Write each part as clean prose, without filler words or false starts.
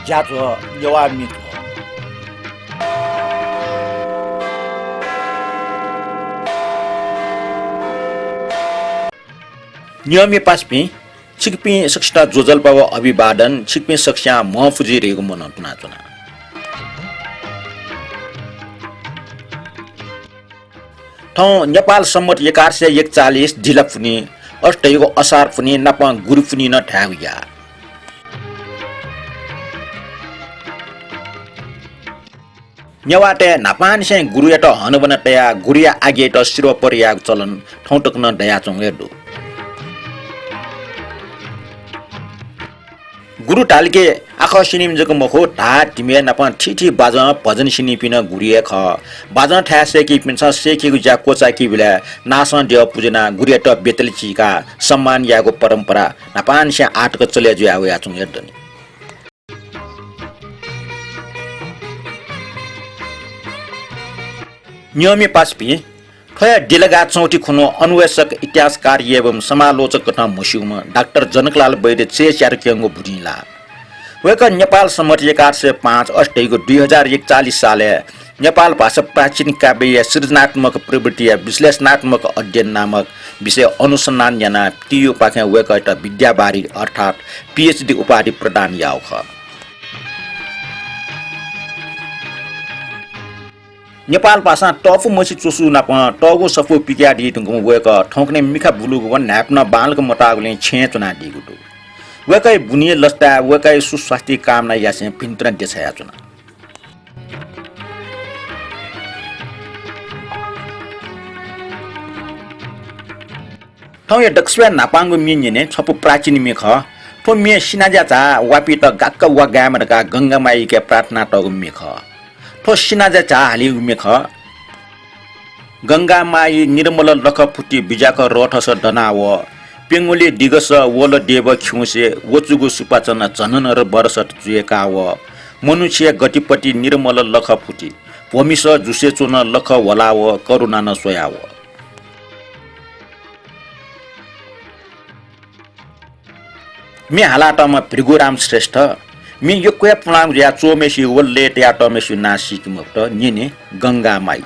叫做有阿弥陀。नियमी पासपी छिकपी सक्ष्टा जोजल पाव अभिवादन छिकपी सक्ष्या महफुजी रेगु मन टुना ठौ नेपाल सम्मत 1141 ढिला फुनी अष्टयुग असार फुनी नप गुरु फुनी न ठ्याउया नेवाटे नापान से गुरु एट हनबन तया गुरिया आगे त सिरो परिया चलन ठौ टक्न दया चंगेडु गुरु टालके आख सिनिम जको मखो ढा टिमे नपन ठिठी बाजा भजन सिनि पिन गुरिए ख बाजा ठ्यासे कि पिन्छ सेकेको जा कोचा कि बिला नासन देव पूजना गुरिया त बेतलचीका सम्मान याको परम्परा नपान से आटको चले जो आउ याचुङ हेर्दनी नियमी पासपी थया डिलगा चौटी खुनो अन्वेषक इतिहासकार एवं समालोचक कथा मुस्युम डाक्टर जनकलाल वैद्य चेचार केंगो बुढीला वेक नेपाल सम्मत 1805 अष्टैको 2041 साले नेपाल भाषा प्राचीन काव्य सृजनात्मक प्रवृत्ति विश्लेषणात्मक अध्ययन नामक विषय अनुसन्धान जना टियु पाखे वेक एउटा विद्याबारी अर्थात पीएचडी उपाधि प्रदान याउ ख नेपाल भाषा टफु मसी चोसु नाप टगो सफो पिक्या दि तुंगु वेक ठोकने मिखा बुलुगु वन न्याप्न बालको मतागुले छे चुना दिगुटु वेकै बुनिए लस्ता वेकै सुस्वास्थ्य कामना यासे पिन्त्र देछया चुना ठौ या दक्षिण नापांगु मिन्ने छपु प्राचीन मेख ठो मे सिनाजा चा वापि त गक्क वा गामरका गंगामाई के प्रार्थना टगु मेख ठो सिनाजा चा हाली मेख गंगामाई निर्मल लख फुटी बिजाक रथस डनाव पेंगुले दिगस वल देव खिउसे वचुगु सुपाचन जनन र बरसट जुएका व मनुष्य गतिपति निर्मल लख फुटी भूमिस जुसे चोन लख वलाव करुणा न सोयाव मे हालाटमा भृगुराम श्रेष्ठ मी योक्या पुलाङ या चोमेसी वल्ले त्या टमेसी नासी किमक्त निने गंगामाई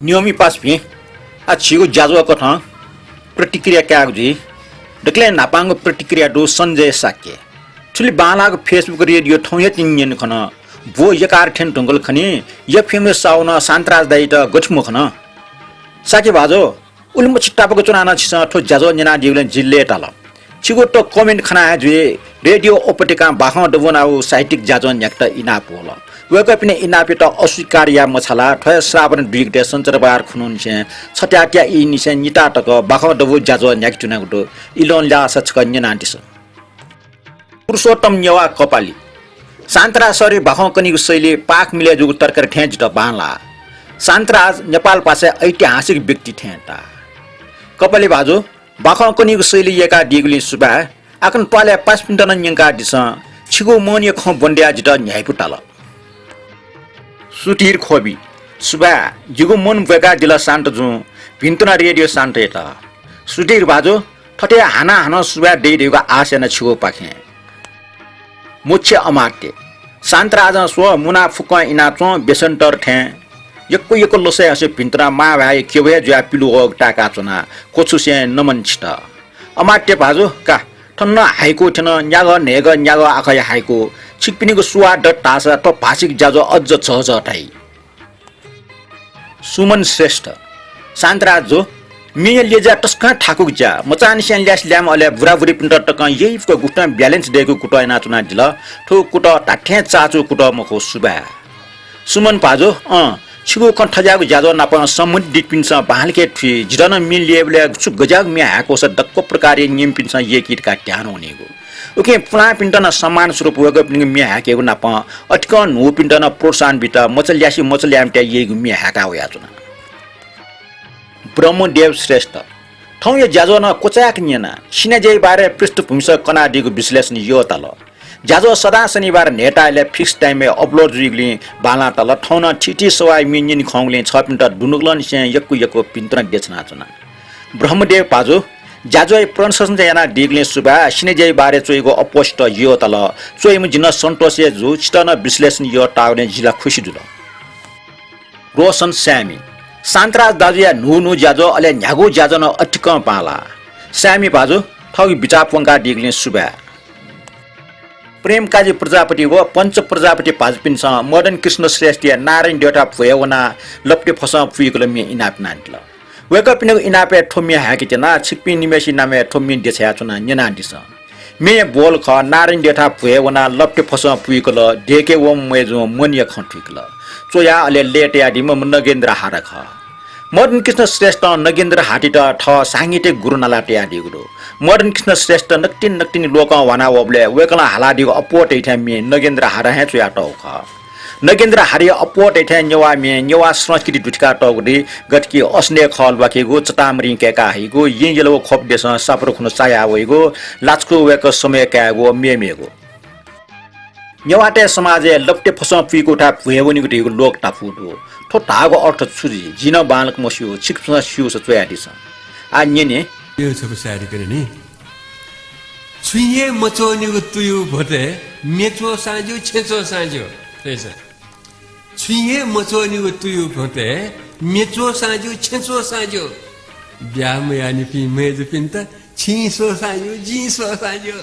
नियमी पास भी अच्छी जाजुआ कथा प्रतिक्रिया क्या जी डकले नापांग प्रतिक्रिया दो संजय साके चुली बालाग फेसबुक रेडियो ठौया तिन्यन खन वो यकार ठेन टंगल खनी य फेमस साउना शान्तराज दाइट गछमु खन साके बाजो उलम छिट्टापको चुनाना छिस ठो जाजो जना दिउले जिल्ले टाल छिगो तो कमेन्ट खना जुए रेडियो ओपटिका बाखा डबनाउ साहित्यिक जाजो न्याक्ट इना पोल वेक पनि इनापे त अस्वीकार्या मछला ठय श्रावण दुइगते सञ्चरबार खुनुन छे छट्याक्या इ निसे निता टक बाखा डबु जाजो न्याक चुनागुटो इलोन ला सचक न्यनान्टिस पुरुषोत्तम नेवा कपाली शान्तरासरी बाखा कनिको शैली पाक मिले जुग तरकर ठेज द बाला शान्तराज नेपाल पासे ऐतिहासिक व्यक्ति ठेटा कपाली बाजो बाखा कनिको शैली एका दिगुली सुबा आकन पाले 5 मिनेट नयंका दिस छिगो मोनिय ख बन्डिया जित न्यायपुटाल सुटीर खोबी सुबा जिगो मन वेगा दिला शान्त जु भिन्तुना रेडियो शान्त एता सुटीर बाजो ठटे हाना हाना सुबा देदेगा आसेना छिगो पाखे मुख्य अमात्य शान्तराज स्व मुना फुक इनाचो बेसन्टर ठे यक्को यक्को लोसे हसे भिन्त्रा मा भाइ के भए ज्या पिलु टाका चुना कोछु से नमन छिट अमाट्य भाजो का ठन्न हाइको ठन न्याग नेग न्याग आखय हाइको छिकपिनीको सुवा डट टासा त भाषिक जाजो अझ छ टाइ सुमन श्रेष्ठ शान्तराज जो मिया लेजा टस्का ठाकुक जा मचान स्यान ल्यास ल्याम अले बुराबुरी पिन्ट टक यहीको गुटा ब्यालेन्स डेको कुटा नाचुना दिल ठो कुटा टाठ्या चाचो कुटा मखो सुबा सुमन पाजो छिगो कण्ठजाको जाजो नाप समुद्र डिपिन्छ बाहलके थि जिरन मिल लेबले सु गजाग मिया हाको स दक्को प्रकारले नियम पिन्छ यकिट का ट्यान हुनेको ओके पुला पिन्टन समान स्वरूप वग पिन मिया हाकेको नाप अटकन हो पिन्टन प्रोत्साहन बिता मचल्यासी मचल्यामट्या यगु मिया हाका होया चुना ब्रह्मदेव श्रेष्ठ ठौ यो जाजो न कोचाक नियना सिनेजै बारे पृष्ठभूमि स कनाडीको विश्लेषण यो तल जाजो सदा शनिबार नेटाले फिक्स टाइममे अपलोड जुइगली बाला तल ठौन छिटी सवाई मिनिन खौंगले 6 पिन्ट दुनुगलन से यक्कु पिन्त्र देचना चुना ब्रह्मदेव पाजो जाजो प्रनसन जना डिगले सुबा सिनेजै बारे चोइगो अपोस्ट यो तल चोइम जिन सन्तोषे जु चितन विश्लेषण यो टाउने जिल्ला खुशी जुल रोशन स्यामी शान्तराज दाजुया नु जाजो अले न्यागो जाजो न अटिक पाला स्यामी बाजो ठगी बिचापंका डिगले सुबा प्रेम काजी प्रजापति व पंच प्रजापति पाजपिन्छ मदन कृष्ण श्रेष्ठिया नारायण देवता फुयवना लप्टे फसा फुइकल मे इनाप नान्टल वेकअप ने इनापे ठोमी हाकितना छिकपि निमेसी नामे ठोमी देछया चुना न्यना दिस मे बोल ख नारायण देवता फुयवना लप्टे फसा फुइकल डेके व मेजो मनिया खठिकल चोया अले लेटया दिम नगेन्द्र हारख मदन कृष्ण श्रेष्ठ नगेन्द्र हाटिट ठ सांगीटे गुरुनाला टेया दिगुरो मदन कृष्ण श्रेष्ठ नक्टिन लोक वाना वबले वेकला हालादिगो अपोट इठा मे नगेन्द्र हारा हे चोया टौख नगेन्द्र हारी अपोट इठा नेवा मे नेवा संस्कृति दुटका टौगदि गटकी अस्ने खल बाकेगो चतामरी केका हिगो यिंजलो खोप देस साप्रो खुन साया वइगो लाचको वेक समय कागो मेमेगो नेवाटे समाजे लप्टे फसा पिकोटा भुयवनीको दिगो लोक टाफुटो ठो तागो अर्थ छुजी जिन बालक मसियो छिक्स सिउ स चोया दिस आ नेने यो छ सारी करे नि छुइए मचोनीको तुयु भते मेचो साँझो छेचो साँझो त्यसो छुइए मचोनीको तुयु भते मेचो साँझो छेचो साँझो ब्याम यानी पि मेज पिन्त छिसो साँझो जिसो साँझो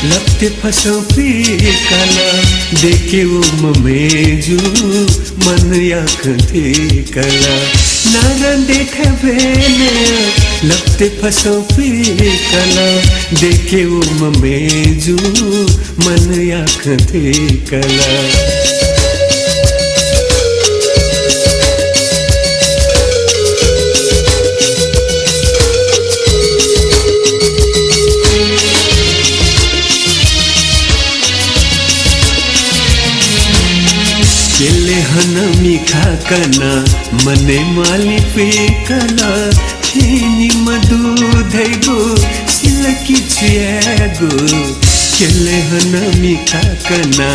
लपटे फसो कला देखे वो ममेजू मन याख थे कला नारन देखे भेने लपटे फसो कला देखे वो ममेजू मन याख थे कला हनमी खाकना मने माली पे कला छेनी मधु धैगो सिलकी छियागो केले हनमी खाकना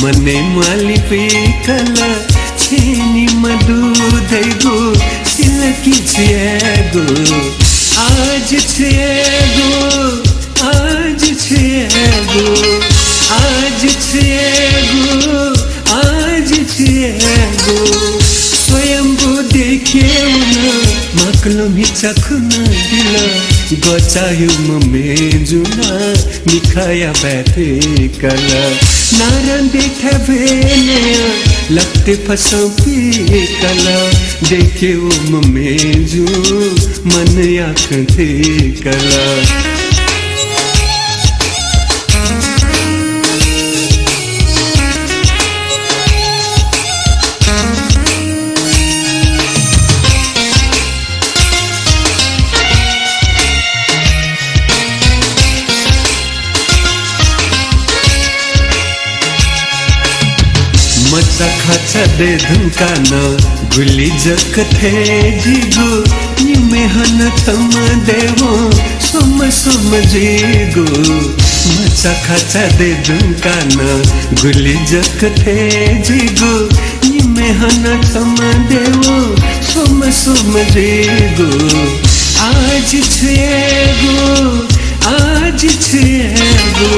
मने माली पे कला छेनी मधु धैगो सिलकी छियागो आज छियागो आज छियागो आज छियागो आज छियागो स्वयंभू देखे मकलो मिचखुना दिला गचायु मेजुना निखाया बैठे कला नारन देखे भेने लगते फसो पी कला देखे वो मेजू मन आँख थे कला खाचा दे धुनका न गुली जकथे जिगो निमे हन थम देवो सुम सुम जिगो मचा खाचा दे धुनका न गुली जकथे जिगो निमे हन थम देवो सुम सुम जिगो आज छेगो आज छेगो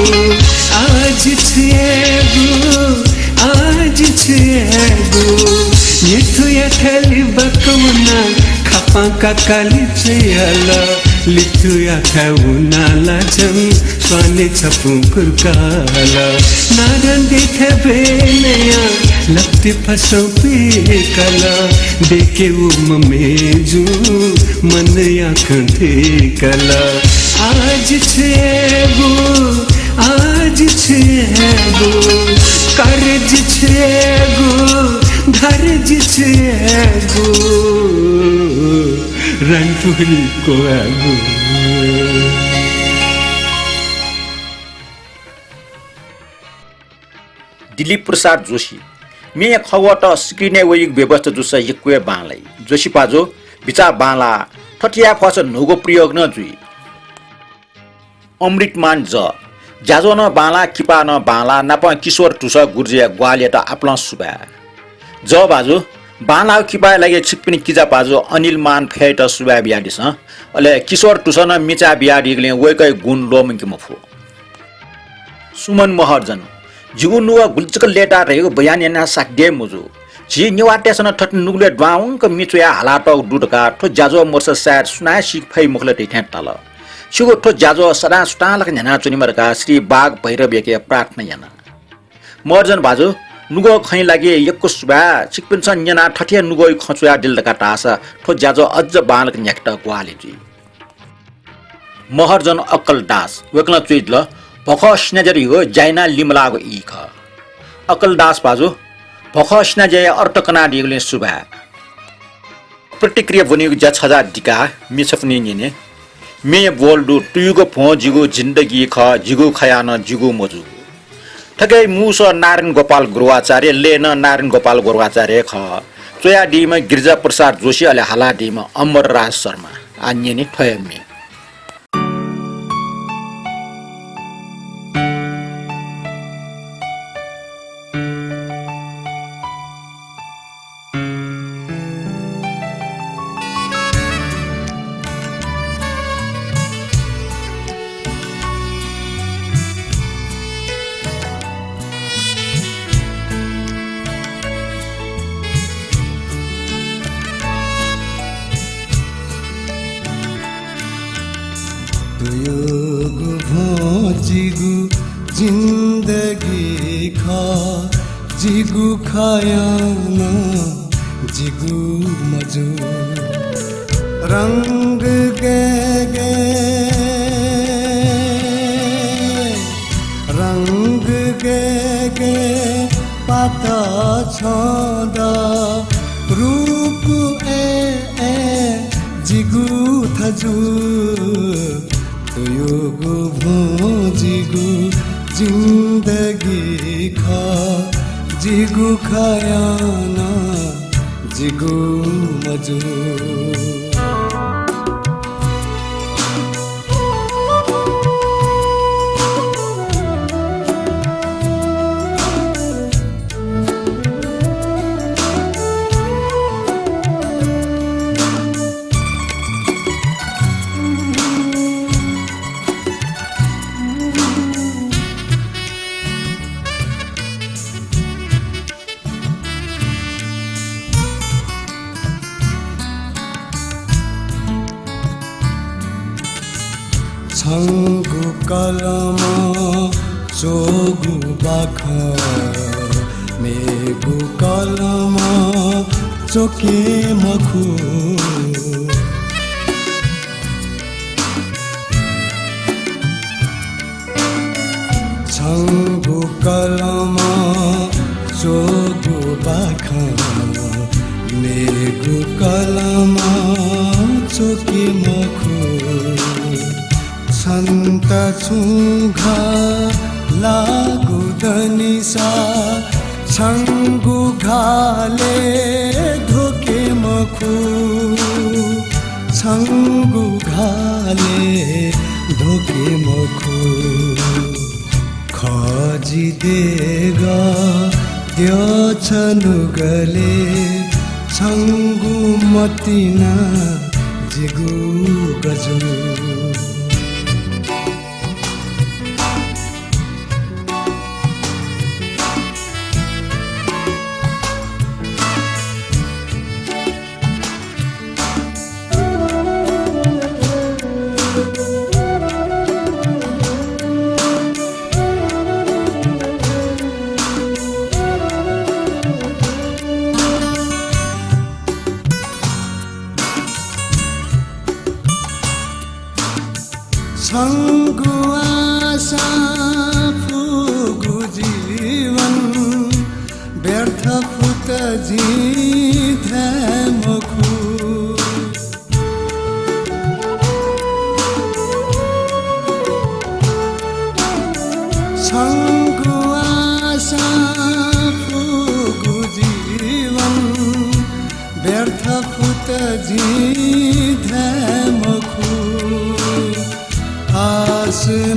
आज छेगो आज छेगो निथुया खाली बकवना खपा का काली छेला लिथुया खाउना लाजम स्वाने छपु कुरकाला नारन देखे बेनया लपटे फसो पे कला देखे वो मेजू मन आँखें कला आज छेगो आज छेगो कर्ज छेगो धर्ज छेगो रंगपुरी को आगो दिलीप प्रसाद जोशी मे खवट स्क्रिने वैक व्यवस्था जुस यक्वे बालाई जोशी पाजो बिचा बाला ठटिया फस नुगो प्रयोग न जुई अमृतमान जाजो न बाला किपा न बाला नाप किशोर टुस गुर्जे ग्वाले त आपला सुबा बाजो बाला किपा लागे छिकपिनी किजा पाजो अनिल मान फेट सुबा बियाडिस अले किशोर टुस न मिचा बियाडिगले वैकै गुण लोम कि मफु सुमन महर्जन जिगु नुवा गुल्चक लेटा रहेको बयान साक्दे मुजु झी निवाटेसन ठट नुगले ड्वाउङ क मिचुया हालाट दुडका ठो जाजो मोर्स सार सुना सिक फै मुखले टेठ्या तल छिगो ठो जाजो सदा सुटालक न्याना चुनिमरका श्री बाग भैरव यके प्रार्थना याना मर्जन बाजु नुगो खै लागे यक्को सुबा छिकपिन्छ न्याना ठठिया नुगो खचुया दिलका टासा ठो जाजो अझ बालक न्याक्ट ग्वाले जी महर्जन अक्कल दास वेकला चुइदल भख स्नेजरी हो जाइना लिमलागो इख अक्कल दास बाजु भख स्नेजय अर्टकना दिगले सुबा प्रतिक्रिया बनियो जछजा दिका मिसफनी निने मे बोल्डु तुयुगो फो जिगु जिन्दगी ख जिगु खयान जिगु मजु ठकै मुस नारायण गोपाल गुरुवाचार्य लेन नारायण गोपाल गुरुवाचार्य ख चोया डीमा गिरिजा प्रसाद जोशी अले हाला डीमा अमर राज शर्मा आन्य नि ठयमे जिगु जिन्दगी खा जिगु खायान जिगु मजु रंग गे गे रंग गे गे पाता छदा रूप ए जिगु थजु तुयुगु भो जिगु जिन्दगी खा जिगु खायाना जिगु मजु छंगु कलम चोगु बाखा मेगु कलम चोके मखु छंगु कलम चोगु बाखा मेगु कलम चोके मखु संता छुघा लागु दनिसा छङ्गु घाले धोके मखु छङ्गु घाले धोके मखु खजी देगा त्यो छनु गले छङ्गु मतिना जिगु गजु छङ्गु आशा फुगु जीवन व्यर्थ फुट जिधे मखु छङ्गु आशा फुगु जीवन व्यर्थ फुट जिधे मखु आसनन्द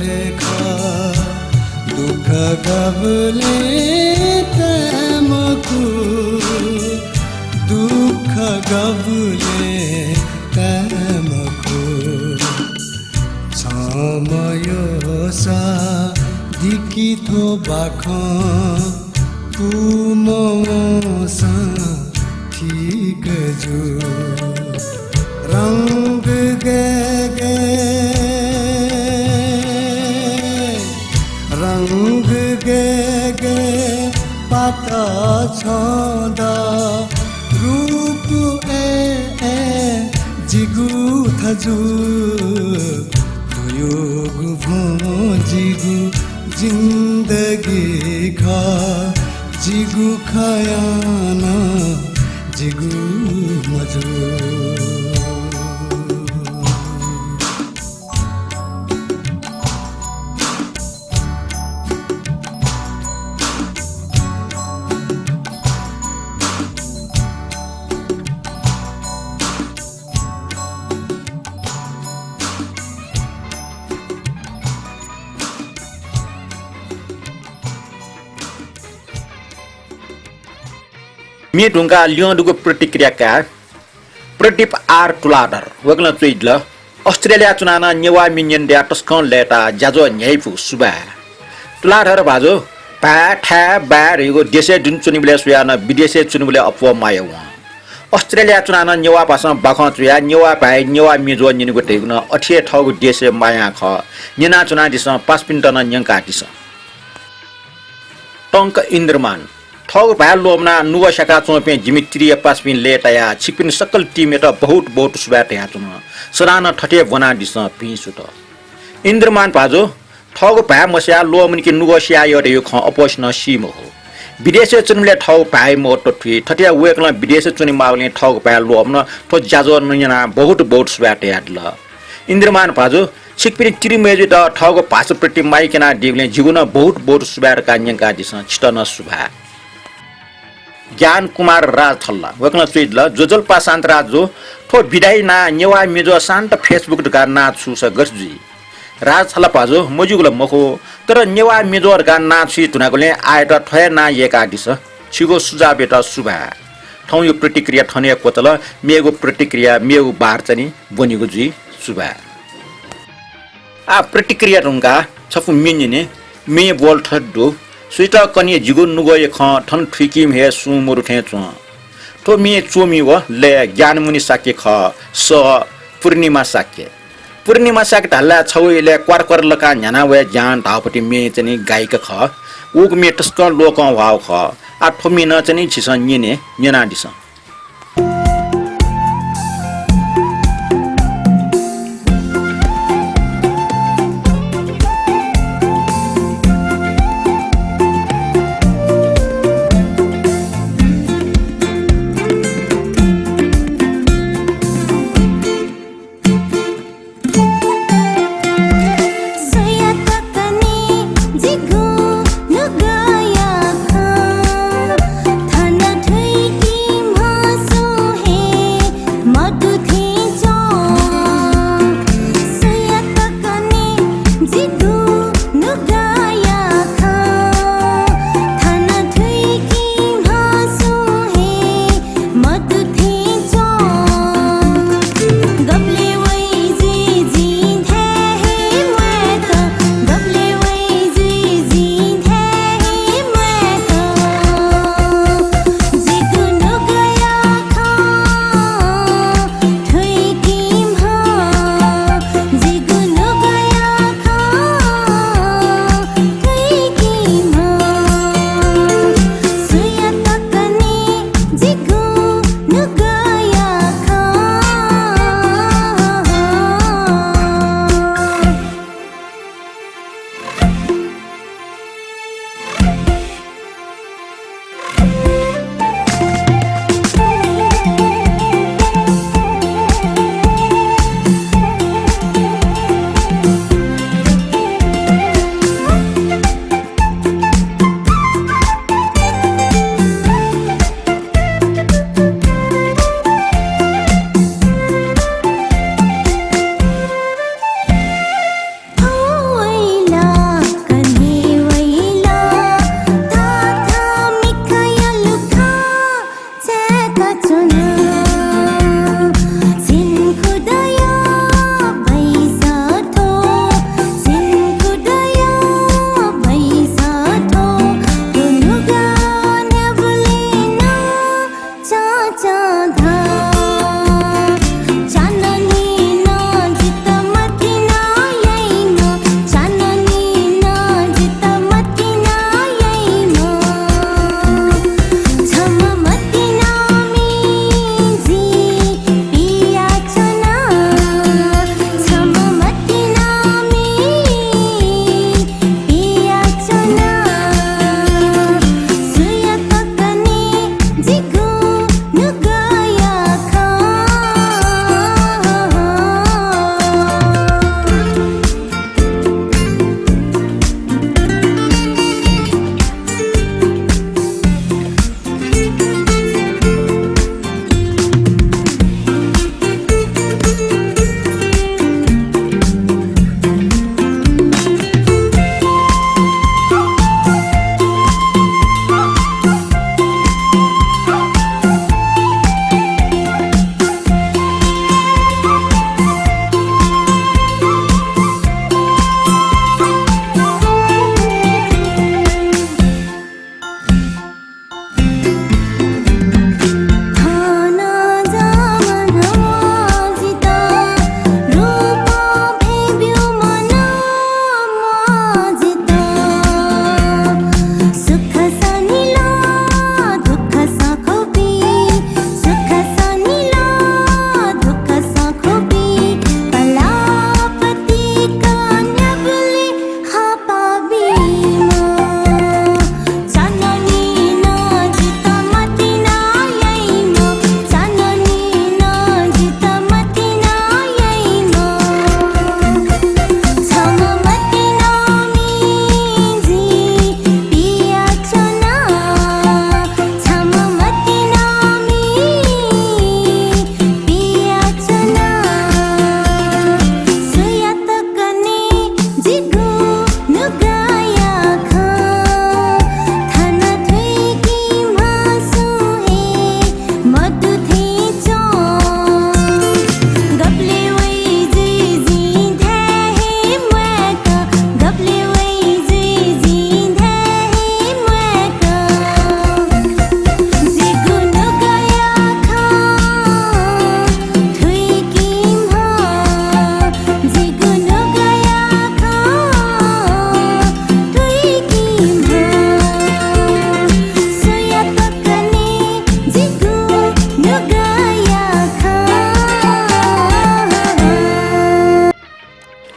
रेखा दुःख गबले तमकु दुःख गबले तमकु समय सा दिकी थो बाख कुमसा ठीक जो रंग गे गे पाता छदा रूप ए जिगु थजु दुयोग भो जिगु जिंदगी खा जिगु खयाना जिगु मजु मी ढुङ्गा लियोडुको प्रतिक्रियाका प्रदीप आर टुलाडर वगल चुइडल अस्ट्रेलिया चुनाना नेवा मिनियन ड्या टस्कन लेटा ज्याजो न्याइफु सुबा टुलाडर भाजो पा ठा बारेको देशे जुन चुनिबले सुयाना विदेशे चुनिबले अपव मायो अस्ट्रेलिया चुनाना नेवा पासा बाख चुया नेवा पाए नेवा मिजो निनुको टेगुन अठे ठगु देशे माया ख निना चुना दिस 5 पिन्टन न्यंका दिस टंक इन्द्रमान ठग भाया लोमना नुवा शका चोपे जिमित्रीय पासपिन लेटाया छिपिन सकल टीम एटा बहुत सुबाटे हाचुन सराना ठटे बना दिस पिसुट इन्द्रमान पाजो ठग भाया मस्या लोमन कि नुवा स्या यरे यो ख अपोषण सीम हो विदेश चुनले ठग भाइ मोट ठि ठटिया वेकला विदेश चुनि मावले ठग भाया लोमन ठो जाजो नयना बहुत सुबाटे हाटल इन्द्रमान पाजो छिपिन तिरिमेजु द ठग पासप्रति माइकना दिगले जीवन बहुत सुबार कान्यका दिस छिटन सुभा ज्ञान कुमार राज थल्ला वकन चुइडल जोजल पासान्त राजो ठो बिदाई ना नेवा मिजो शान्त फेसबुक गा ना छुस गसजी राज थल्ला पाजो मजुगल मखो तर नेवा मिजोर गा ना छि तुनागले आएट ठय ना येका दिस छिगो सुजा बेटा सुभा ठौ यो प्रतिक्रिया ठने कोतल मेगो प्रतिक्रिया मेगु बार्चनी बनिगो जी सुभा आ प्रतिक्रिया रुंगा छफु मिनिने मे बोल ठड्डो सुइटा कनि जिगो नुगय ख ठन ठिकिम हे सुमुरु थे च तो मे चोमी व ले ज्ञानमुनि साके ख स पूर्णिमा साके ढल्ला छौले क्वार लका न्याना व ज्ञान धापटी मे चनि गायक ख उग मे टस्क लोक वाव ख आ ठोमी न चनि छिस निने नेना दिस सोया तकनी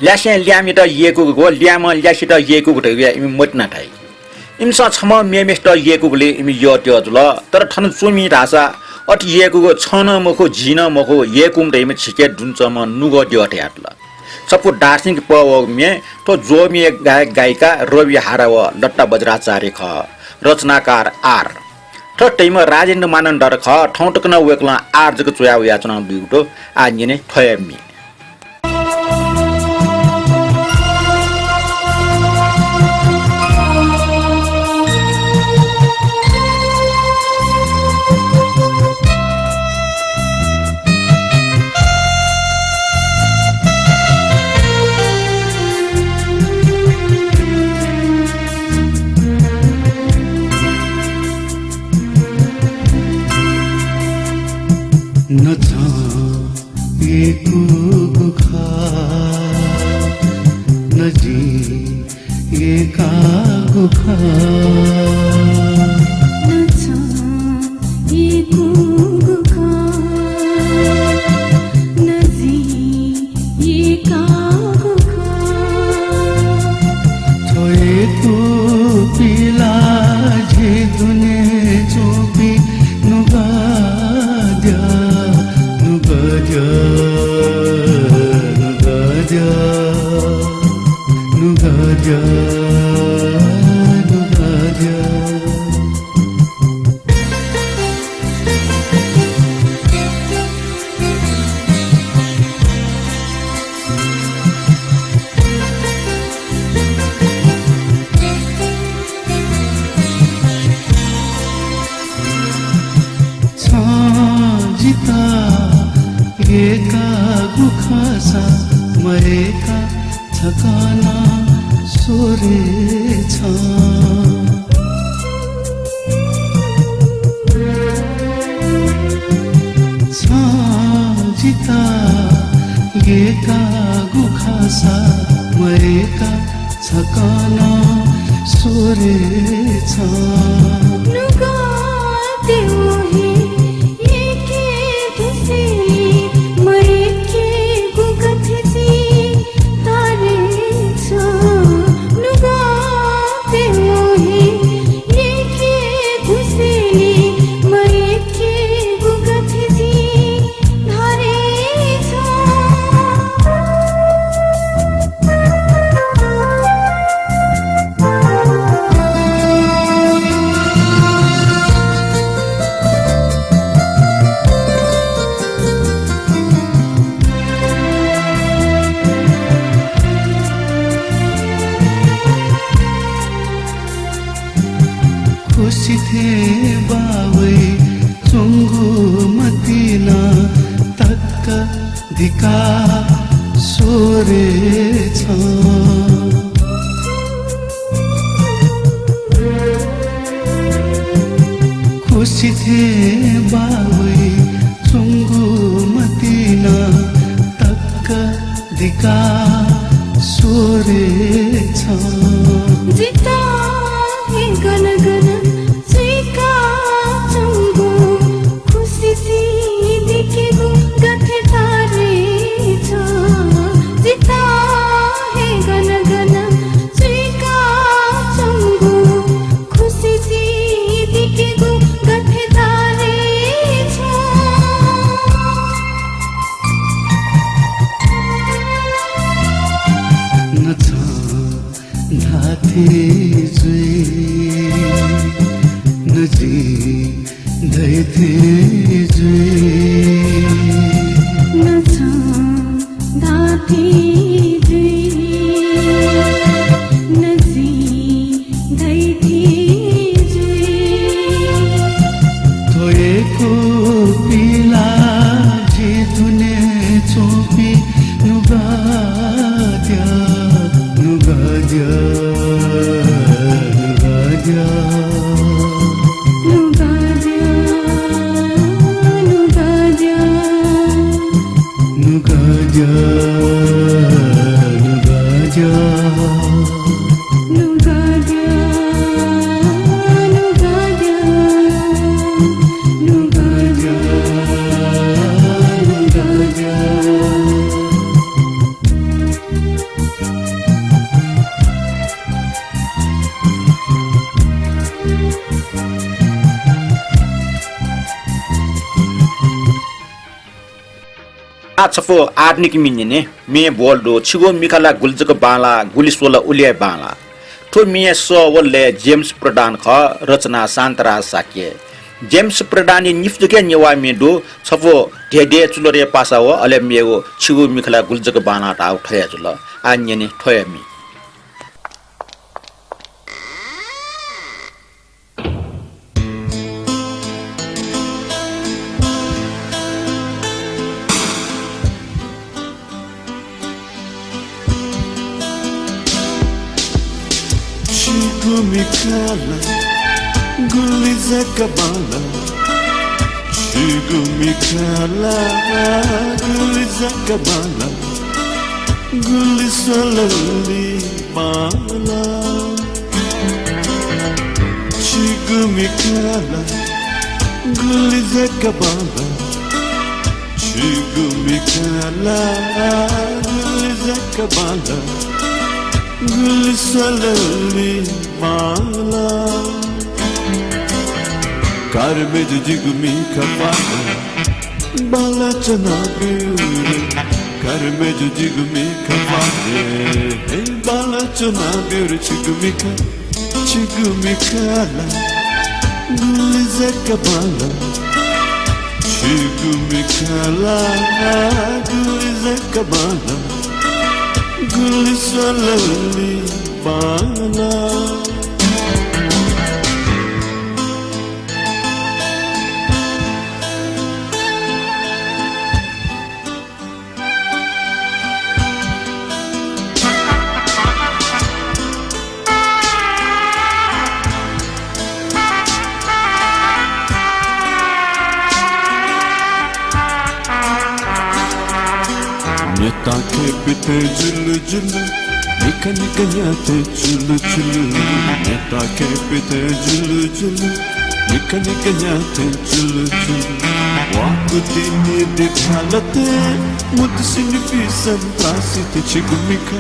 ल्यासे ल्यामिट येकु गो ल्याम ल्यासिट येकु गटे इमि मटना थाइ इमसा छम मेमेस्ट येकुले इमि यट्यो जुल तर ठन चुमी रासा अट येकु गो छन मखो जिन मखो येकुम दे इमि छिके दुन्चम नुगो द्यटे आटल सपु दार्शनिक पवमे तो जोमी गायक गायिका रवि हाराव लट्टा बज्राचार्य ख रचनाकार आर टैम राजेन्द्र मानन डर ख ठौटकन वेक्ला आर्जक चोयाउ याचना बिउटो आन्यने ठयमी न छाएको गुखा न जिएका गुखा न छाएको गुखा न जिएका गुखा छोएको पिला झिदुने चोपी नुगाद्या Nugaja, Nugaja, Nugaja. Sajita. एका गुखासा मरेका ठकाना सोरे छ जिता एका गुखासा मरेका ठकाना सोरे छ खुसी थे बावै चुङ्गु मतिना तक्क धिका सोरे छ खुसी थे बावै चुङ्गु मतिना तक्क धिका सोरे छ जिता गन गन चुइका चुङ्गु खुसी सी देखेको गथे तारे छ जिता हे गन गन चुइका चुङ्गु खुसी सी देखेको गथे तारे छ न छ धाथे नजी दैथे न छ धाथे नजी दैथे थोएको पिला झिदुने चोपी नुगाद्या नुगाद्या नुगाद्या Nugaja, Nugaja, Nugaja, Nugaja, Nugaja, Nugaja. आछफो आर्निक Minne मे बोल्डो छिगो मिकाला गुल्जक बाला गुलिसोला उलिया बाला ठो मिया सवले जेम्स प्रधान ख रचना शान्तरा साक्य जेम्स प्रडानी निफ्जुके नेवा मेडो छपो ढेडे चुलोरे पासाव अले मेगो छिगु मिखला गुल्जक बाना टाउ ठया जुल आन्यने ठयमी Chigumikala, Gulizakabala. Chigumikala, Gulizakabala. Gulisalali mala. Chigumikala, Gulizakabala. Chigumikala, Gulizakabala. Gulisalali mala. Karme jigumi kapala, bala chana biru. Karme jigumi kapala, bala chana biru. Chigumi kala, gulizakabala. Chigumi kala, gulizakabala. Gulisalali mala. Neta ke pite julu julu, nikan nikanyate julu julu. Neta ke pite julu julu, nikan nikanyate julu julu. Wakuti ni dikhalate, mudusini pisan prasite chigumika,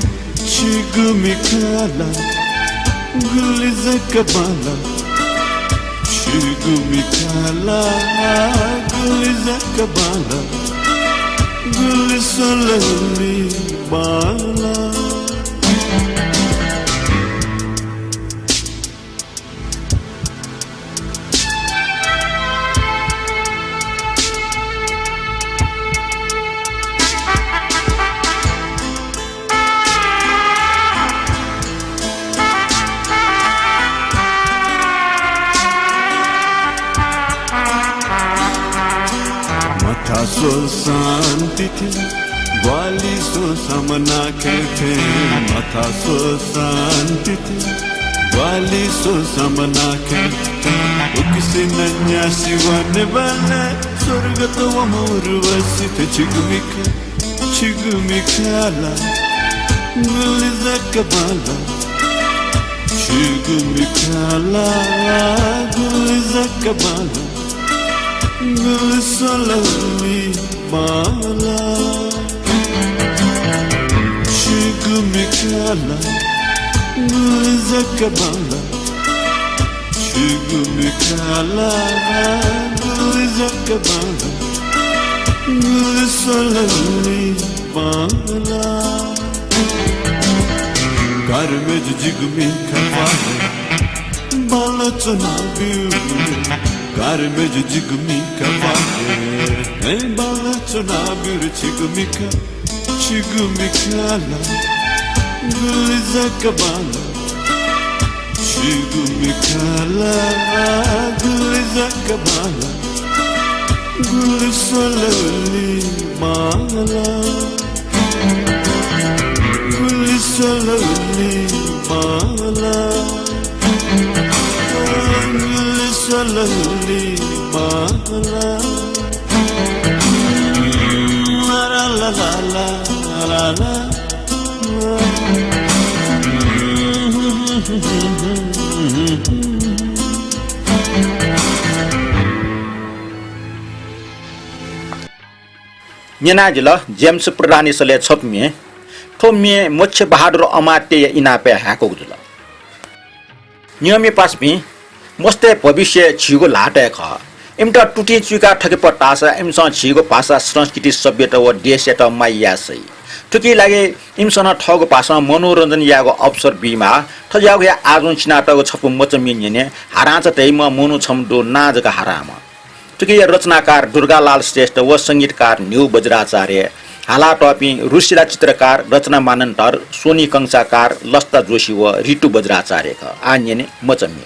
chigumikala, gulizakabala. Chigumikala, gulizakabala. Gulisalali mala. Matha so santi the, gwali so samana ke the. Matha so santi the, gwali so samana ke the. Ukisi nanya siwane bana, sorgato amorvasi the. Chigumikala, gulizakabala. Chigumikala, gulizakabala. Gulisalali mala. Chigumikala, gulizakabala. Chigumikala, gulizakabala. Gulisalali mala. Karme jigumi kapala, bala chana biru. Karme jigumi kapala, bala chana biru. Chigumikala, gulizakabala. Chigumikala, gulizakabala. Gulisalali mala. Gulisalali mala. Gulisalali mala. La la la la la la. Nyenajil James Pradani sale chopme thomye moche bahadur amate inape hakogdula नियमी पासमी मस्ते भविष्य छिगो लाटे ख इमटा टुटी चुका ठके पटासा इमसा छिगो भाषा संस्कृति सभ्यता व देश एटा माइयासै तुकी लागे इमसन ठग पासा मनोरञ्जन यागो अवसर बिमा ठजागो या आजुन चिनाटगो छपु मचमिन्ने हाराच तैमा मोनु छमडो नाजका हारामा तुकी रचनाकार दुर्गालाल श्रेष्ठ व संगीतकार न्यू बज्राचार्य हाला टपी रुसिला चित्रकार रचना मानन्तर सोनी कंसाकार लस्ता जोशी व रितु बज्राचार्य क आन्यने मचम्य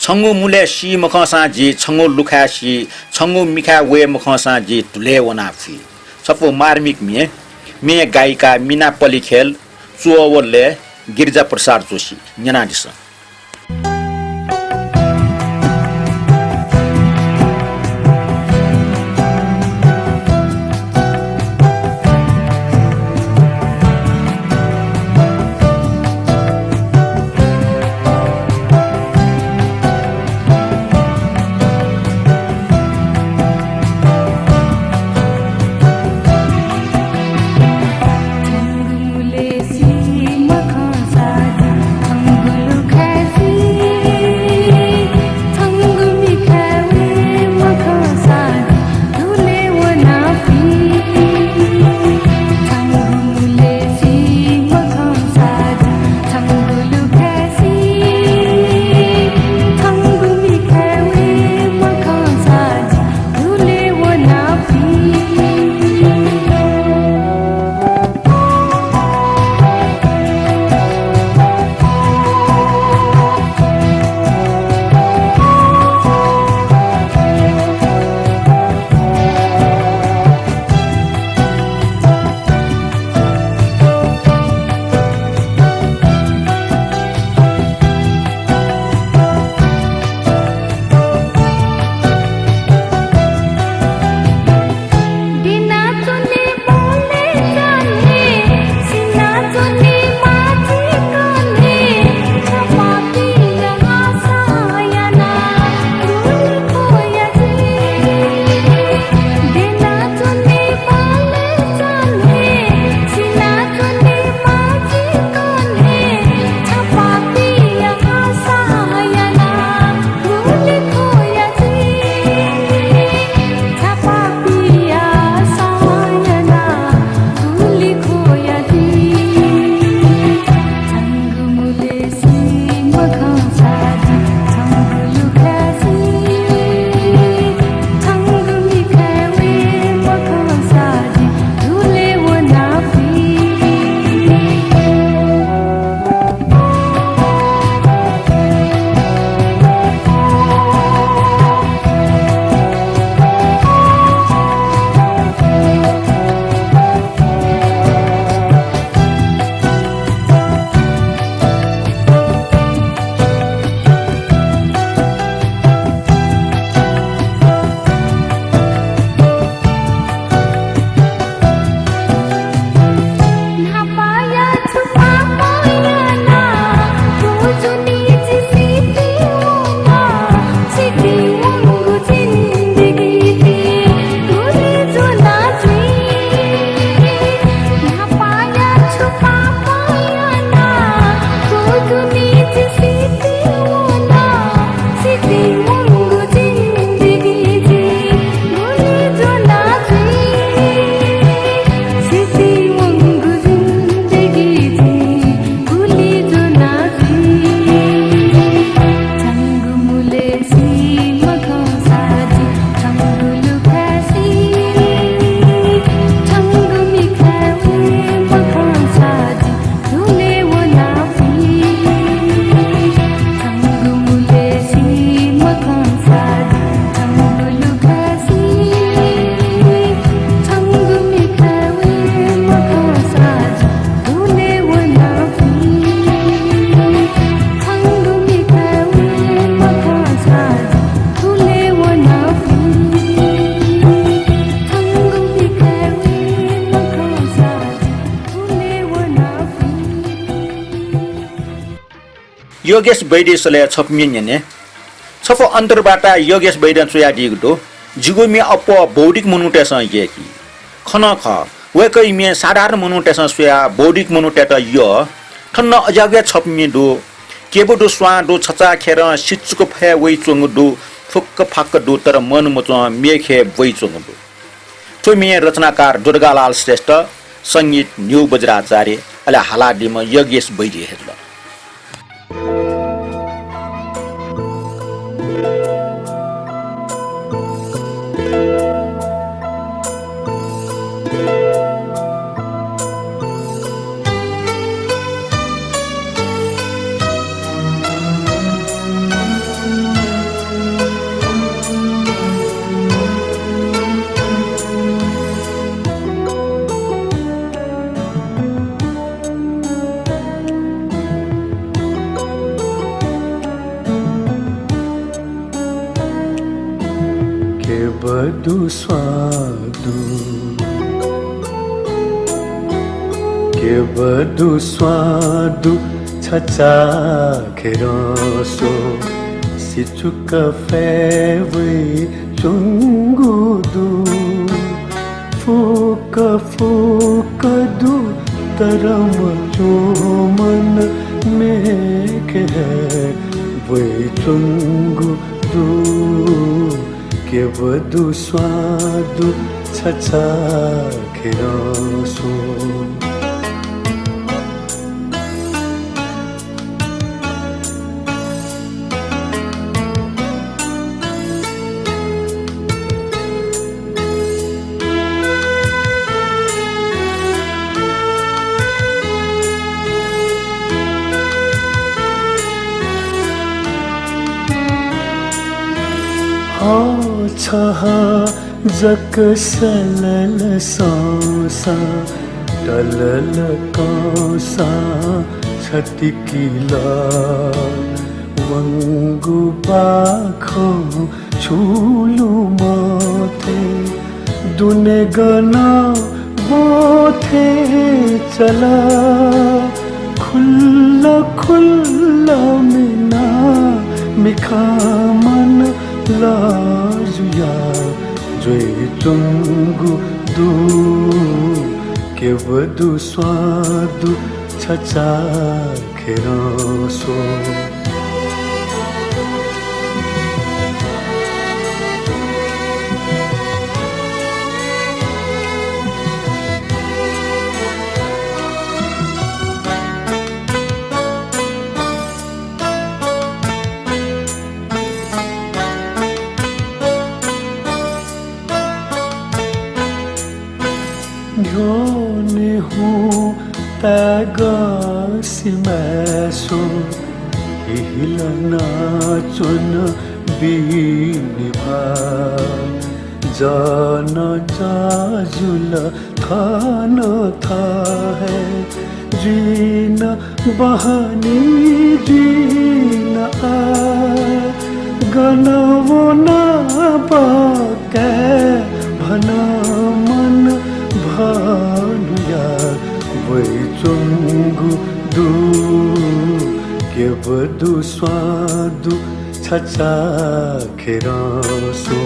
छंगु मुले सी मखसा जी छंगु लुखा सी छंगु मिखा वे मखसा जी तुले वनाफी सपो मार्मिक मे गायिका मीना पलिखेल चुवले गिरिजा प्रसाद जोशी न्यानादिस योगेश बैदेशले छप्मिन्ने छफो अन्तरबाट योगेश बैदन सुया दिगदो जिगोमी अप बौद्धिक मनुटेसन येकी खन ख वेकै मे साधारण मनुटेसन सुया बौद्धिक मनुटेट यो ठन्न अजाग्या छप्मिदो केबुदो स्वा दो छचा खेर सिचुको फे वइ चोङदो फुक्क फाक्क दो तर मन मच मेखे वइ चोङदो थोमी रचनाकार दुर्गालाल श्रेष्ठ संगीत न्यू बज्राचार्य अले हालादिम योगेश बैदे हेर्ल बदु स्वादु के बदु स्वादु छचा खेरसो सिचुक फेवै चुंगुदु फूक फूक दु तरम जो मन में के वै चुंगुदु के बदु स्वादु छचा खेरसो छह जक सलल सांसा टलल कांसा छतिकिला वंगु पाखो छूलु माथे दुने गना वो थे चला खुल्ला खुल्ला मिना मिखा मन लाजुया जोई चुंगु दु के बदु स्वादु छचा खेरसो ध्योने हूँ तैगा सिमैसो हिलना चुन बीनिभा जाना जाजुल थाना था है जीना बहानी जीना आ गनवो ना बाके भना मन भानुया वै चुंगु दु के बदु स्वादु छचा खेरसो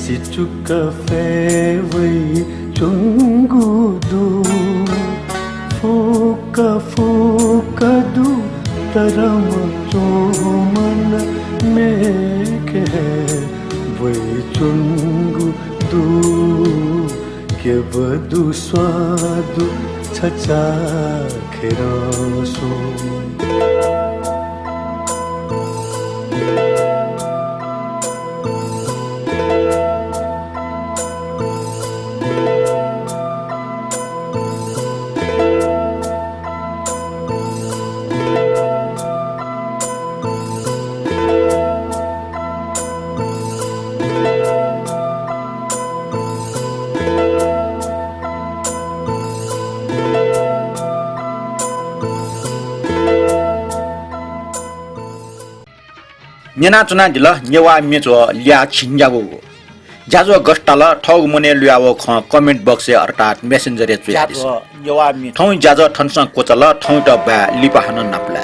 सिचुक फेवै चुंगु दु फूक फूक दु तरम जो मन में के वै चुंगु दु के बदु स्वादु छचा खेरसो नेना चुना दिल नेवा मेचो ल्या छिन्जागो जाजो गस्टाल ठग मने ल्यावो ख कमेन्ट बक्स अर्थात मेसेन्जर चुयादिस नेवा मे ठौ जाजो ठनस कोचल ठौ त बा लिपाहन नपला